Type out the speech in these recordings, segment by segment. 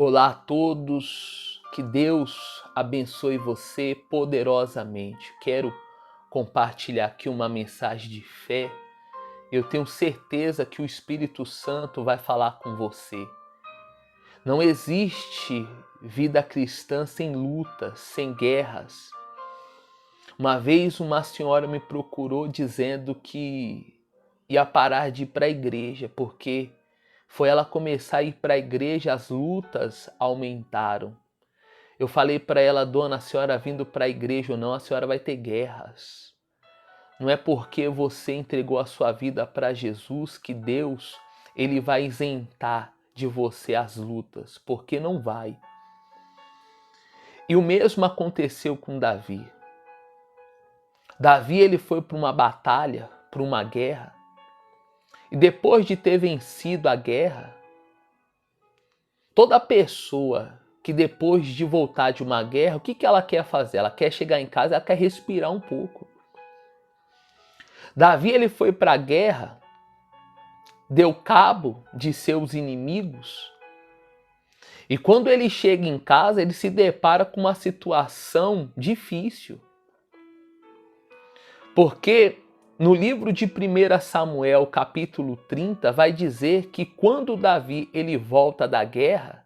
Olá a todos, que Deus abençoe você poderosamente. Quero compartilhar aqui uma mensagem de fé. Eu tenho certeza que o Espírito Santo vai falar com você. Não existe vida cristã sem lutas, sem guerras. Uma vez uma senhora me procurou dizendo que ia parar de ir para a igreja, porque foi ela começar a ir para a igreja, as lutas aumentaram. Eu falei para ela: dona, a senhora vindo para a igreja ou não, a senhora vai ter guerras. Não é porque você entregou a sua vida para Jesus que Deus ele vai isentar de você as lutas, porque não vai. E o mesmo aconteceu com Davi. Davi ele foi para uma batalha, para uma guerra, e depois de ter vencido a guerra, toda pessoa que depois de voltar de uma guerra, o que ela quer fazer? Ela quer chegar em casa, ela quer respirar um pouco. Davi ele foi para a guerra, deu cabo de seus inimigos, e quando ele chega em casa, ele se depara com uma situação difícil. Porque no livro de 1 Samuel, capítulo 30, vai dizer que quando Davi ele volta da guerra,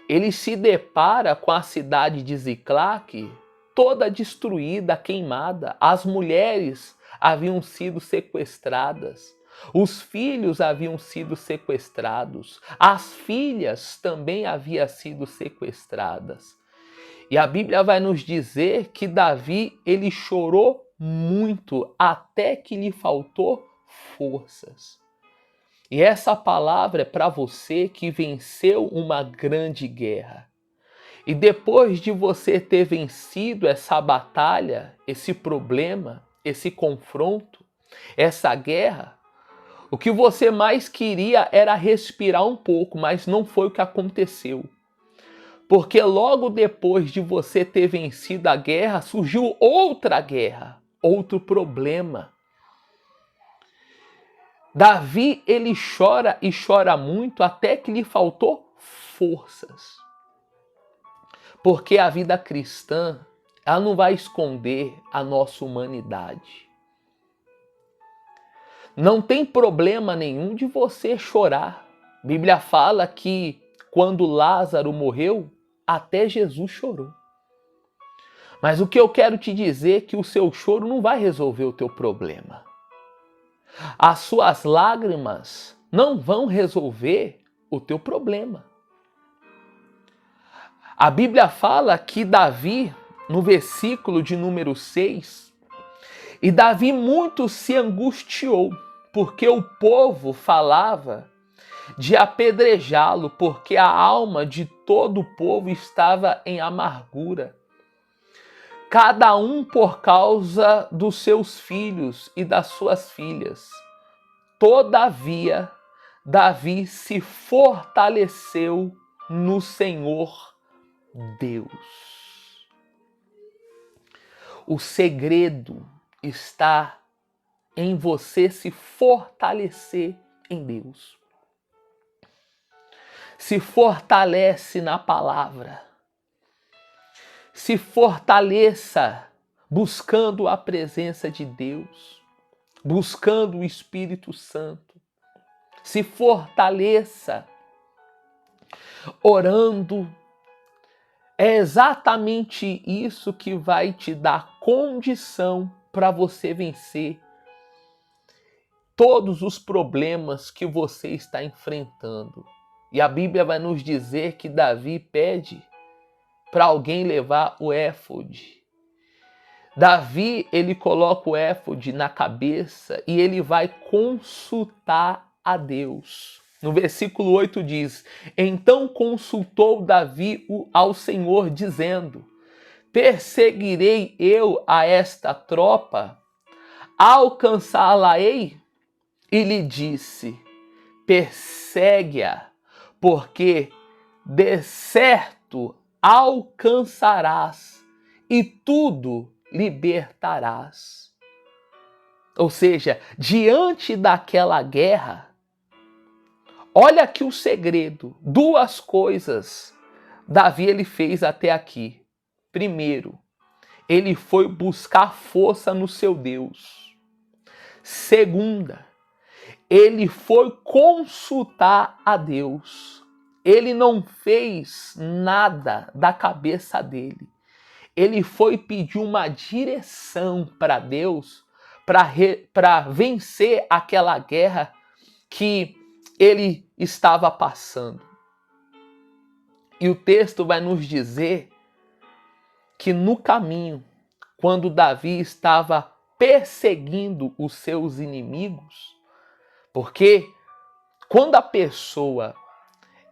ele se depara com a cidade de Ziclague toda destruída, queimada. As mulheres haviam sido sequestradas. Os filhos haviam sido sequestrados. As filhas também haviam sido sequestradas. E a Bíblia vai nos dizer que Davi, ele chorou muito até que lhe faltou forças. E essa palavra é para você que venceu uma grande guerra. E depois de você ter vencido essa batalha, esse problema, esse confronto, essa guerra, o que você mais queria era respirar um pouco, mas não foi o que aconteceu. Porque logo depois de você ter vencido a guerra, surgiu outra guerra, outro problema. Davi, ele chora e chora muito até que lhe faltou forças. Porque a vida cristã, ela não vai esconder a nossa humanidade. Não tem problema nenhum de você chorar. A Bíblia fala que quando Lázaro morreu, até Jesus chorou. Mas o que eu quero te dizer é que o seu choro não vai resolver o teu problema. As suas lágrimas não vão resolver o teu problema. A Bíblia fala que Davi, no versículo de número 6, e Davi muito se angustiou, porque o povo falava de apedrejá-lo, porque a alma de todo o povo estava em amargura. Cada um por causa dos seus filhos e das suas filhas. Todavia, Davi se fortaleceu no Senhor Deus. O segredo está em você se fortalecer em Deus. Se fortalece na palavra. Se fortaleça buscando a presença de Deus, buscando o Espírito Santo. Se fortaleça orando. É exatamente isso que vai te dar condição para você vencer todos os problemas que você está enfrentando. E a Bíblia vai nos dizer que Davi pede para alguém levar o éfode. Davi, ele coloca o éfode na cabeça e ele vai consultar a Deus. No versículo 8 diz: então consultou Davi ao Senhor, dizendo: perseguirei eu a esta tropa? Alcançá-la-ei? E lhe disse: persegue-a, porque de certo alcançarás e tudo libertarás. Ou seja, diante daquela guerra, Olha aqui o segredo. Duas coisas Davi ele fez até aqui. Primeiro, ele foi buscar força no seu Deus. Segunda, ele foi consultar a Deus. Ele não fez nada da cabeça dele. Ele foi pedir uma direção para Deus para vencer aquela guerra que ele estava passando. E o texto vai nos dizer que no caminho, quando Davi estava perseguindo os seus inimigos, porque quando a pessoa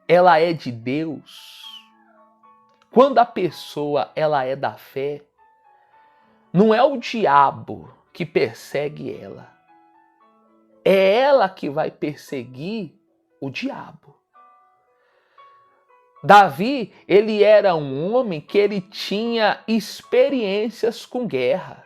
ela é de Deus, quando a pessoa ela é da fé, não é o diabo que persegue ela. É ela que vai perseguir o diabo. Davi, ele era um homem que ele tinha experiências com guerra.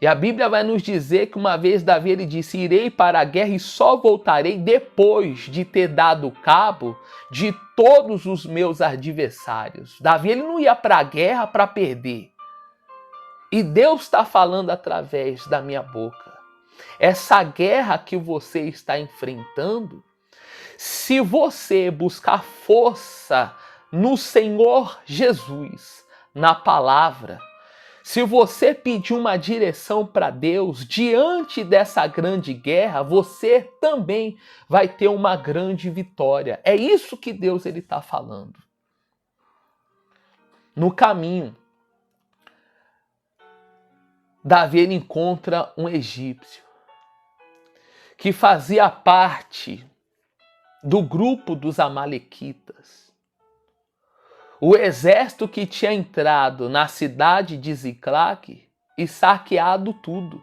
E a Bíblia vai nos dizer que uma vez Davi ele disse: irei para a guerra e só voltarei depois de ter dado cabo de todos os meus adversários. Davi ele não ia para a guerra para perder. E Deus está falando através da minha boca. Essa guerra que você está enfrentando, se você buscar força no Senhor Jesus, na palavra, se você pedir uma direção para Deus diante dessa grande guerra, você também vai ter uma grande vitória. É isso que Deus ele está falando. No caminho, Davi ele encontra um egípcio que fazia parte do grupo dos amalequitas. O exército que tinha entrado na cidade de Ziclague e saqueado tudo.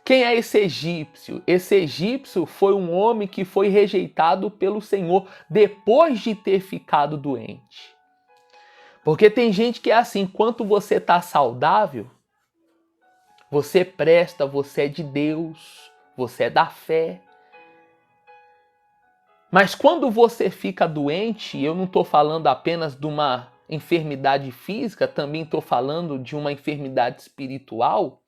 Quem é esse egípcio? Esse egípcio foi um homem que foi rejeitado pelo Senhor depois de ter ficado doente. Porque tem gente que é assim, enquanto você está saudável, você presta, você é de Deus, você é da fé. Mas quando você fica doente, eu não estou falando apenas de uma enfermidade física, também estou falando de uma enfermidade espiritual.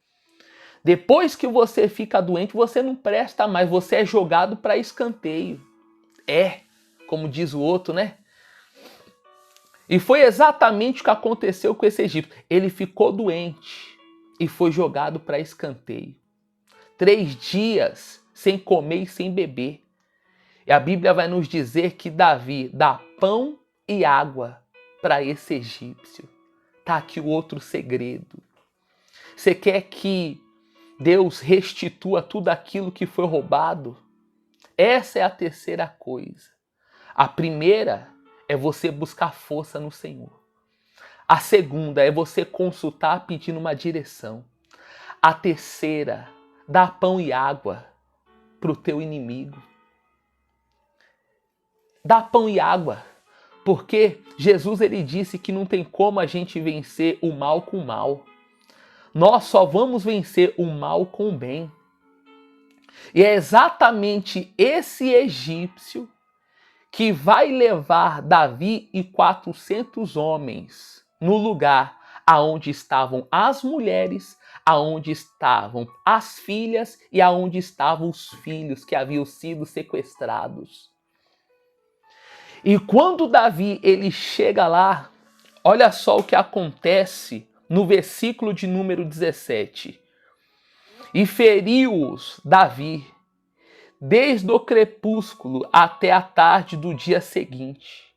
Depois que você fica doente, você não presta mais, você é jogado para escanteio. Como diz o outro, né? E foi exatamente o que aconteceu com esse egípcio. Ele ficou doente e foi jogado para escanteio. 3 dias sem comer e sem beber. E a Bíblia vai nos dizer que Davi dá pão e água para esse egípcio. Tá aqui o outro segredo. Você quer que Deus restitua tudo aquilo que foi roubado? Essa é a terceira coisa. A primeira é você buscar força no Senhor. A segunda é você consultar pedindo uma direção. A terceira, dá pão e água para o teu inimigo. Dá pão e água, porque Jesus ele disse que não tem como a gente vencer o mal com o mal. Nós só vamos vencer o mal com o bem. E é exatamente esse egípcio que vai levar Davi e 400 homens no lugar aonde estavam as mulheres, aonde estavam as filhas e aonde estavam os filhos que haviam sido sequestrados. E quando Davi ele chega lá, olha só o que acontece no versículo de número 17. E feriu-os Davi desde o crepúsculo até a tarde do dia seguinte.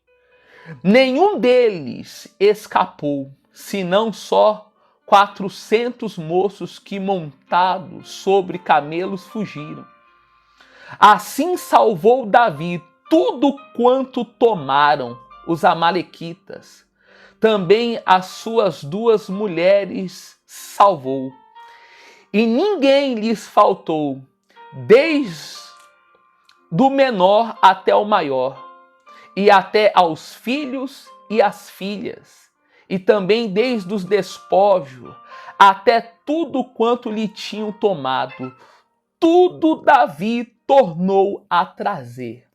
Nenhum deles escapou, senão só 400 moços que montados sobre camelos fugiram. Assim salvou Davi tudo quanto tomaram os amalequitas. Também as suas 2 mulheres salvou. E ninguém lhes faltou, desde do menor até o maior, e até aos filhos e às filhas, e também desde os despojos até tudo quanto lhe tinham tomado. Tudo Davi tornou a trazer.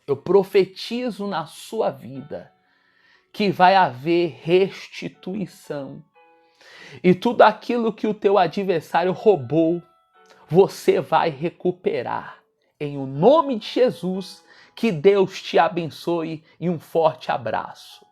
Eu profetizo na sua vida que vai haver restituição. E tudo aquilo que o teu adversário roubou, você vai recuperar. Em o nome de Jesus, que Deus te abençoe e um forte abraço.